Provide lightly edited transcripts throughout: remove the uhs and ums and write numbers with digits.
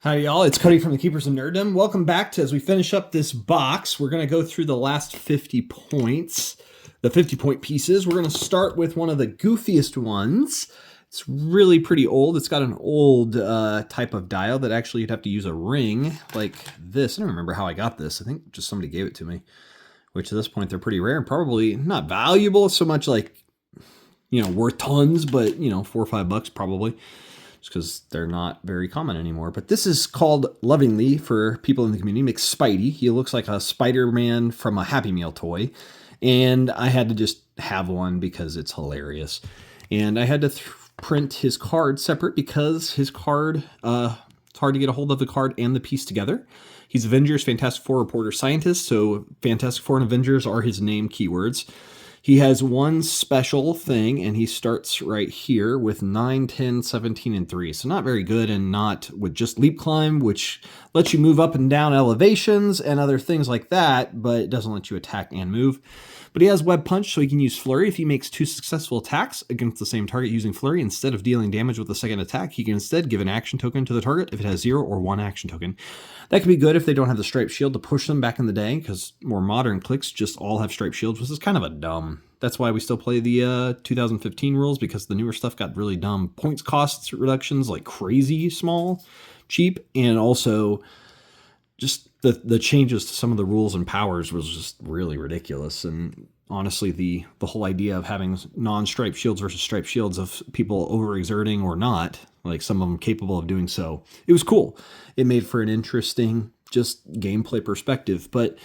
Howdy y'all, it's Cody from the Keepers of Nerddom. Welcome back to, as we finish up this box, we're going to go through the last 50 points, the 50-point pieces. We're going to start with one of the goofiest ones. It's really pretty old. It's got an old type of dial that actually you'd have to use a ring like this. I don't remember how I got this. I think just somebody gave it to me, which at this point they're pretty rare and probably not valuable so much like, worth tons, but, $4 or $5 probably. Because they're not very common anymore. But this is called lovingly for people in the community McSpidey. He looks like a Spider-Man from a Happy Meal toy. And I had to just have one because it's hilarious. And I had to print his card separate because his card, it's hard to get a hold of the card and the piece together. He's Avengers, Fantastic Four reporter scientist. So Fantastic Four and Avengers are his name keywords. He has one special thing, and he starts right here with 9, 10, 17, and 3. So not very good, and not with just Leap Climb, which lets you move up and down elevations and other things like that, but it doesn't let you attack and move. But he has Web Punch, so he can use Flurry. If he makes 2 successful attacks against the same target using Flurry, instead of dealing damage with the second attack, he can instead give an action token to the target if it has 0 or 1 action token. That can be good if they don't have the Striped Shield to push them back in the day, because more modern clicks just all have Striped Shields, which is kind of a dumb. That's why we still play the 2015 rules, because the newer stuff got really dumb. Points costs reductions like crazy small, cheap, and also just the changes to some of the rules and powers was just really ridiculous. And honestly, the whole idea of having non-striped shields versus striped shields of people overexerting or not, like some of them capable of doing so, it was cool. It made for an interesting just gameplay perspective. But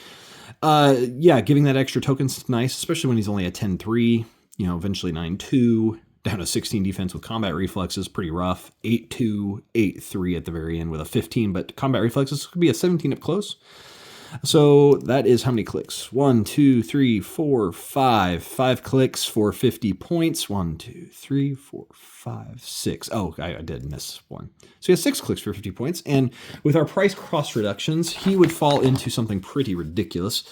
giving that extra token's nice, especially when he's only at 10-3, eventually 9-2, down to 16 defense with combat reflexes, pretty rough. 8-2, 8-3 at the very end with a 15, but combat reflexes could be a 17 up close. So that is how many clicks? 1, 2, 3, 4, 5. 5 clicks for 50 points. 1, 2, 3, 4, 5, 6. Oh, I did miss one. So he has 6 clicks for 50 points. And with our price cross reductions, he would fall into something pretty ridiculous.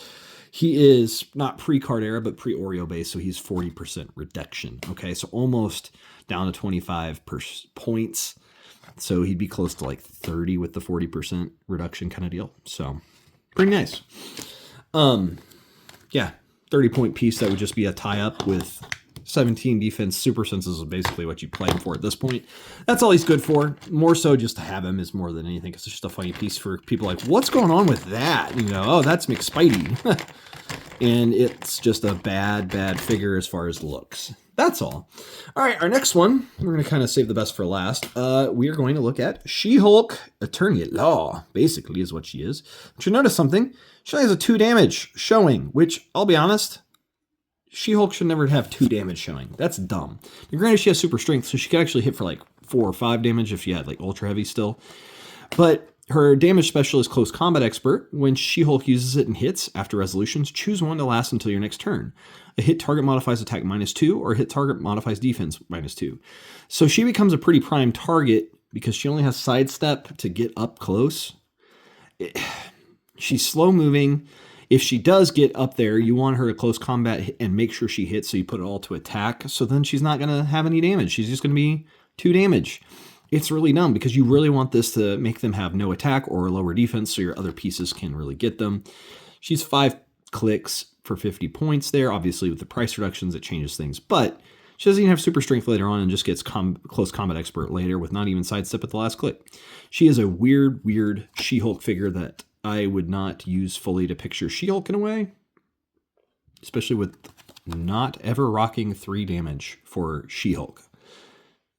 He is not pre-card era, but pre-Oreo base, so he's 40% reduction. Okay, so almost down to 25 points. So he'd be close to like 30 with the 40% reduction kind of deal. So pretty nice. 30-point piece that would just be a tie-up with 17 defense. Super senses is basically what you play him for at this point. That's all he's good for. More so just to have him is more than anything, because it's just a funny piece for people like, what's going on with that? Oh, that's McSpidey. And it's just a bad figure as far as looks. That's all. All right, our next one, we're going to kind of save the best for last. We are going to look at She-Hulk, Attorney at Law, basically is what she is. But you notice something. She only has a 2 damage showing, which, I'll be honest, She-Hulk should never have 2 damage showing. That's dumb. But granted, she has super strength, so she could actually hit for like 4 or 5 damage if she had like ultra heavy still. But her damage special is Close Combat Expert. When She-Hulk uses it and hits after resolutions, choose one to last until your next turn. A hit target modifies attack -2, or a hit target modifies defense -2. So she becomes a pretty prime target because she only has sidestep to get up close. She's slow moving. If she does get up there, you want her to close combat and make sure she hits, so you put it all to attack. So then she's not going to have any damage. She's just going to be 2 damage. It's really dumb because you really want this to make them have no attack or lower defense so your other pieces can really get them. She's 5 clicks for 50 points there. Obviously, with the price reductions, it changes things. But she doesn't even have super strength later on and just gets Close Combat Expert later with not even sidestep at the last click. She is a weird She-Hulk figure that I would not use fully to picture She-Hulk in a way. Especially with not ever rocking 3 damage for She-Hulk.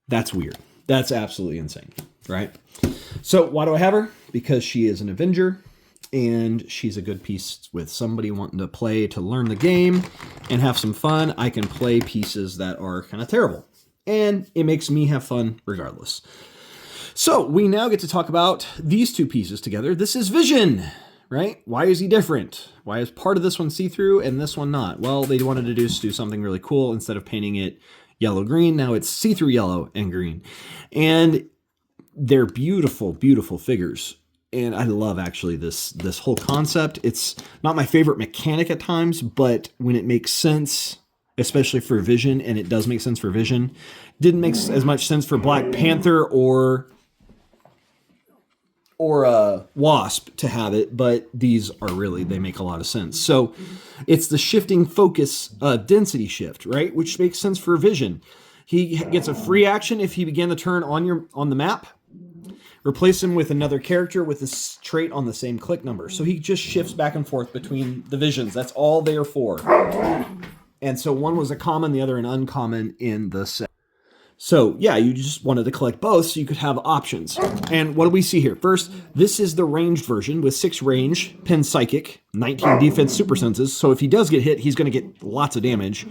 That's weird. That's absolutely insane, right? So why do I have her? Because she is an Avenger, and she's a good piece with somebody wanting to play to learn the game and have some fun. I can play pieces that are kind of terrible, and it makes me have fun regardless. So we now get to talk about these 2 pieces together. This is Vision, right? Why is he different? Why is part of this one see-through and this one not? Well, they wanted to do something really cool. Instead of painting it yellow-green, now it's see-through yellow and green. And they're beautiful figures. And I love actually this whole concept. It's not my favorite mechanic at times, but when it makes sense, especially for Vision, and it does make sense for Vision, didn't make as much sense for Black Panther or or a wasp to have it, but these are really, they make a lot of sense. So it's the shifting focus density shift, right? Which makes sense for vision. He gets a free action if he began the turn on the map. Replace him with another character with this trait on the same click number. So he just shifts back and forth between the visions. That's all they are for. And so one was a common, the other an uncommon in the set. So yeah, you just wanted to collect both so you could have options. And what do we see here? First, this is the ranged version with 6 range, Pin Psychic, 19 defense, super senses. So if he does get hit, he's going to get lots of damage.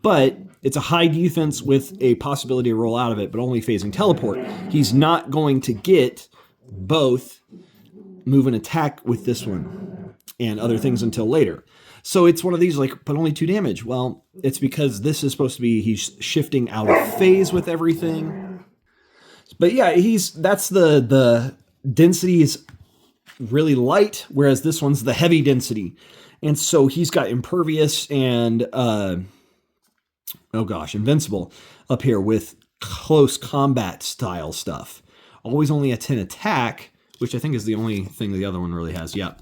But it's a high defense with a possibility to roll out of it, but only phasing teleport. He's not going to get both move and attack with this one and other things until later. So it's one of these like, but only 2 damage. Well, it's because this is supposed to be, he's shifting out of phase with everything. But yeah, that's the density is really light, whereas this one's the heavy density. And so he's got impervious and, invincible up here with close combat style stuff. Always only a 10 attack, which I think is the only thing the other one really has. Yeah.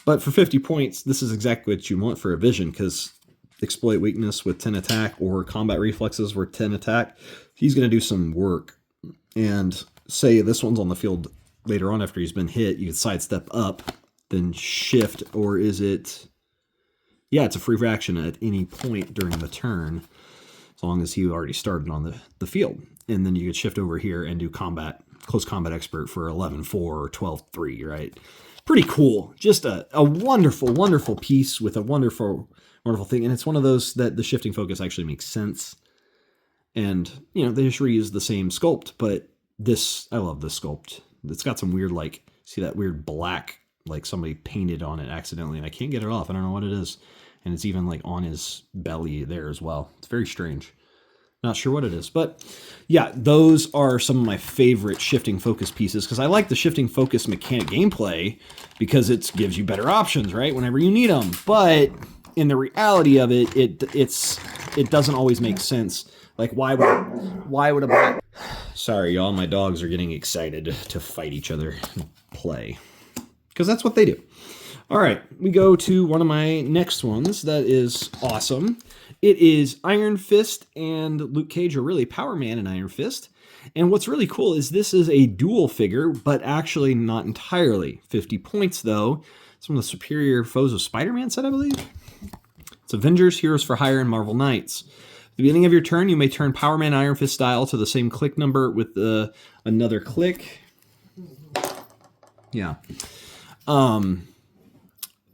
But for 50 points, this is exactly what you want for a vision, because exploit weakness with 10 attack or combat reflexes with 10 attack, he's going to do some work. And say this one's on the field later on after he's been hit, you can sidestep up, then shift, or is it... Yeah, it's a free action at any point during the turn, as long as he already started on the field. And then you could shift over here and do close combat expert for 11-4 or 12-3, right? Pretty cool. Just a wonderful, wonderful piece with a wonderful, wonderful thing. And it's one of those that the shifting focus actually makes sense. And, you know, they just reuse the same sculpt, but this, I love this sculpt. It's got some weird, like, see that weird black, like somebody painted on it accidentally, and I can't get it off. I don't know what it is. And it's even like on his belly there as well. It's very strange. Not sure what it is, but yeah, those are some of my favorite shifting focus pieces, because I like the shifting focus mechanic gameplay because it gives you better options, right? Whenever you need them. But in the reality of it, it doesn't always make sense. Like why would a bot... Sorry, y'all, my dogs are getting excited to fight each other and play, because that's what they do. All right, we go to one of my next ones that is awesome. It is Iron Fist and Luke Cage, or really Power Man and Iron Fist. And what's really cool is this is a dual figure, but actually not entirely. 50 points, though. It's one of the superior foes of Spider-Man set, I believe. It's Avengers, Heroes for Hire, and Marvel Knights. At the beginning of your turn, you may turn Power Man Iron Fist style to the same click number with another click. Yeah.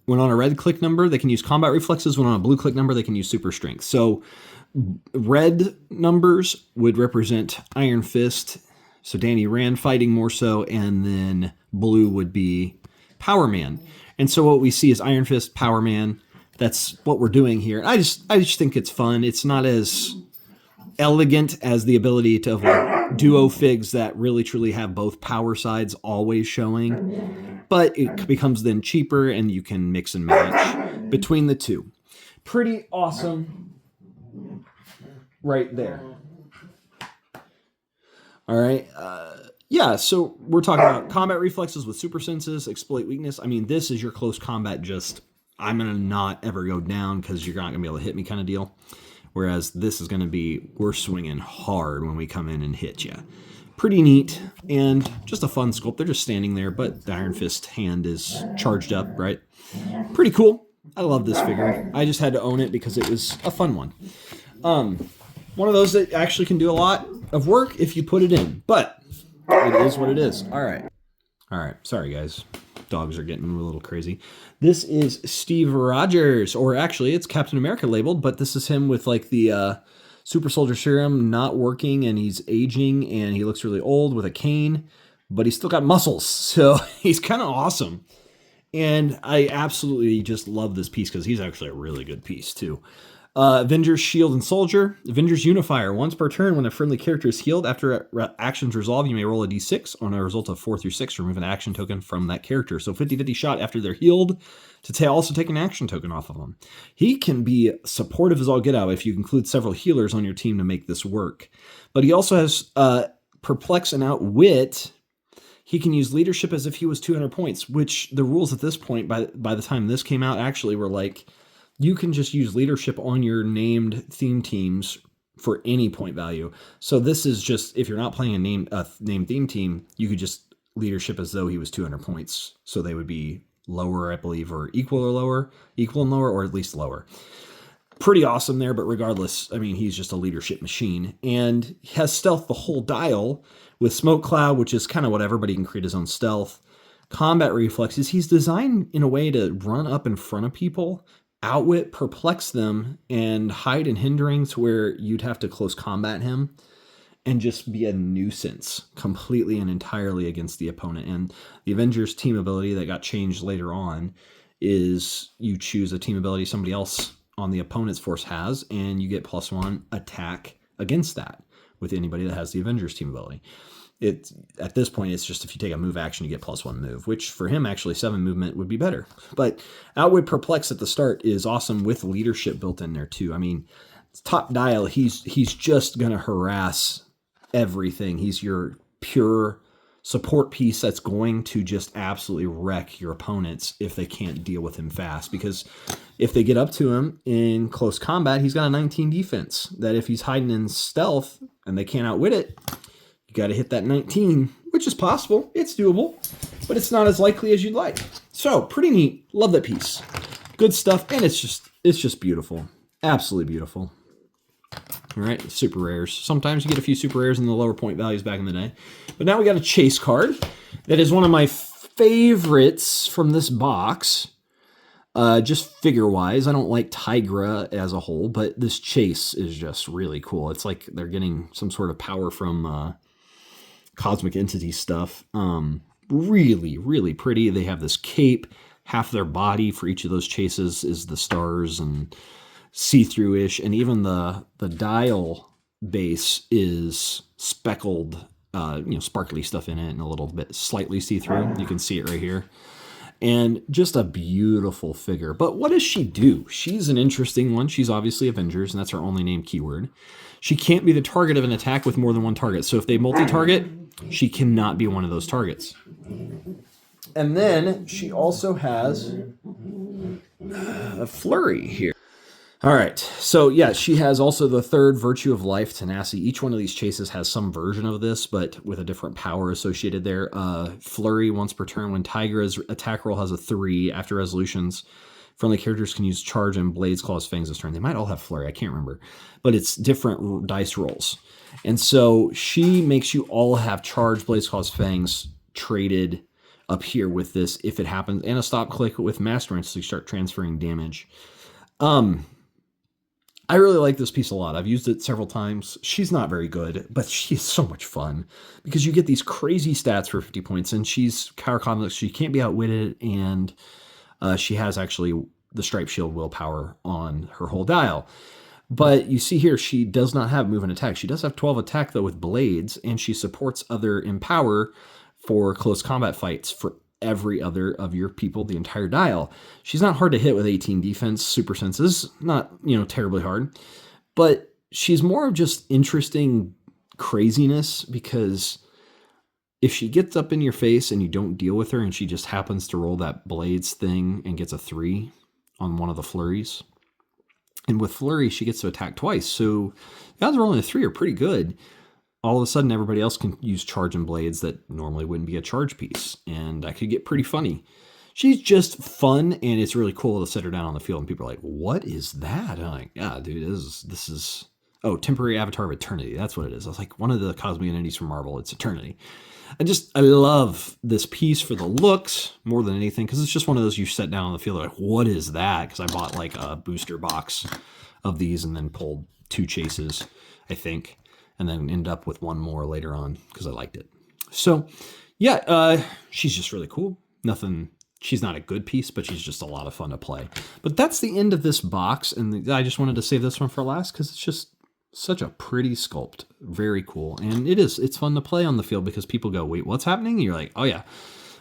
When on a red click number, they can use combat reflexes. When on a blue click number, they can use super strength. So red numbers would represent Iron Fist, so Danny Rand fighting more so, and then blue would be Power Man. And so what we see is Iron Fist, Power Man. That's what we're doing here. I just think it's fun. It's not as elegant as the ability to avoid duo figs that really truly have both power sides always showing, but it becomes then cheaper and you can mix and match between the two. Pretty awesome right there. All right. Yeah, so we're talking about combat reflexes with super senses, exploit weakness. I mean, this is your close combat, just I'm going to not ever go down because you're not going to be able to hit me kind of deal. Whereas this is going to be, we're swinging hard when we come in and hit you. Pretty neat, and just a fun sculpt. They're just standing there, but the Iron Fist hand is charged up, right? Pretty cool. I love this figure. I just had to own it because it was a fun one. One of those that actually can do a lot of work if you put it in, but it is what it is. All right. Sorry, guys. Dogs are getting a little crazy. This is Steve Rogers, or actually it's Captain America labeled, but this is him with like the super soldier serum not working, and he's aging, and he looks really old with a cane, but he's still got muscles. So he's kind of awesome. And I absolutely just love this piece because he's actually a really good piece too. Avengers Shield and Soldier. Avengers Unifier. Once per turn, when a friendly character is healed, after actions resolve, you may roll a d6. On a result of 4 through 6, remove an action token from that character. So 50-50 shot after they're healed to also take an action token off of them. He can be supportive as all get out if you include several healers on your team to make this work. But he also has Perplex and Outwit. he can use leadership as if he was 200 points, which the rules at this point, by the time this came out, actually were like, you can just use leadership on your named theme teams for any point value. So this is just, if you're not playing a named theme team, you could just leadership as though he was 200 points. So they would be lower, I believe, or equal and lower, or at least lower. Pretty awesome there, but regardless, I mean, he's just a leadership machine. And he has stealth the whole dial with Smoke Cloud, which is kind of whatever, but he can create his own stealth. Combat reflexes, he's designed in a way to run up in front of people, outwit, perplex them, and hide in hinderings where you'd have to close combat him and just be a nuisance completely and entirely against the opponent. And the Avengers team ability that got changed later on is you choose a team ability somebody else on the opponent's force has, and you get +1 attack against that with anybody that has the Avengers team ability. At this point, it's just if you take a move action, you get +1 move, which for him, actually 7 movement would be better. But Outwit Perplex at the start is awesome with leadership built in there too. I mean, top dial, he's just going to harass everything. He's your pure support piece that's going to just absolutely wreck your opponents if they can't deal with him fast. Because if they get up to him in close combat, he's got a 19 defense. That if he's hiding in stealth and they can't outwit it, you got to hit that 19, which is possible. It's doable, but it's not as likely as you'd like. So pretty neat. Love that piece. Good stuff, and it's just beautiful. Absolutely beautiful. All right, super rares. Sometimes you get a few super rares in the lower point values back in the day. But now we got a chase card that is one of my favorites from this box. Just figure-wise, I don't like Tigra as a whole, but this chase is just really cool. It's like they're getting some sort of power from cosmic entity stuff. Really, really pretty. They have this cape. Half their body for each of those chases is the stars and see-through-ish, and even the dial base is speckled, sparkly stuff in it and a little bit slightly see-through. You can see it right here. And just a beautiful figure. But what does she do? She's an interesting one. She's obviously Avengers, and that's her only name keyword. She can't be the target of an attack with more than one target. So if they multi-target, she cannot be one of those targets. And then she also has a flurry here. All right, so yeah, she has also the third Virtue of Life, Tenacity. Each one of these chases has some version of this, but with a different power associated there. Flurry once per turn. When Tigra's attack roll has a 3 after resolutions, friendly characters can use Charge and Blades, Claws, Fangs this turn. They might all have Flurry, I can't remember, but it's different dice rolls. And so she makes you all have Charge, Blades, Claws, Fangs traded up here with this if it happens, and a stop click with Mastermind, so you start transferring damage. I really like this piece a lot. I've used it several times. She's not very good, but she's so much fun because you get these crazy stats for 50 points, and she's Power Complex. She can't be outwitted, and she has actually the Stripe Shield willpower on her whole dial. But you see here, she does not have move and attack. She does have 12 attack, though, with Blades, and she supports other Empower for close combat fights for every other of your people, the entire dial. She's not hard to hit with 18 defense, super senses, not, terribly hard, but she's more of just interesting craziness because if she gets up in your face and you don't deal with her and she just happens to roll that Blades thing and gets a 3 on one of the flurries, and with flurry, she gets to attack twice. So the odds of rolling a 3 are pretty good. All of a sudden, everybody else can use Charge and Blades that normally wouldn't be a charge piece, and that could get pretty funny. She's just fun, and it's really cool to set her down on the field, and people are like, what is that? I'm like, yeah, dude, this is Temporary Avatar of Eternity. That's what it is. I was like, one of the cosmic entities from Marvel. It's Eternity. I love this piece for the looks more than anything, because it's just one of those you set down on the field, like, what is that? Because I bought like a booster box of these and then pulled 2 chases, I think, and then end up with one more later on because I liked it. So, yeah, she's just really cool. She's not a good piece, but she's just a lot of fun to play. But that's the end of this box, and I just wanted to save this one for last because it's just such a pretty sculpt. Very cool. And it's fun to play on the field because people go, wait, what's happening? And you're like, oh yeah,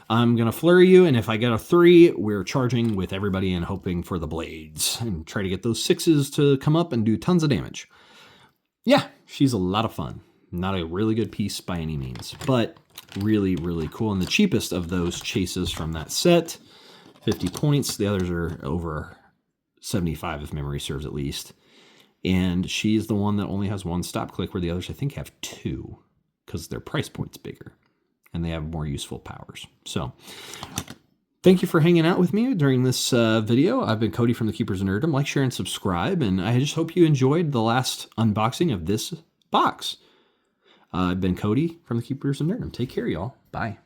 I'm going to flurry you, and if I get a 3, we're charging with everybody and hoping for the blades and try to get those 6s to come up and do tons of damage. Yeah, she's a lot of fun. Not a really good piece by any means, but Really, really cool. And the cheapest of those chases from that set, 50 points. The others are over 75 if memory serves at least. And she's the one that only has one stop click, where the others I think have two, because their price point's bigger and they have more useful powers. So thank you for hanging out with me during this video. I've been Cody from the Keepers of Nerddom. Like, share, and subscribe. And I just hope you enjoyed the last unboxing of this box. I've been Cody from the Keepers of Nerddom. Take care, y'all. Bye.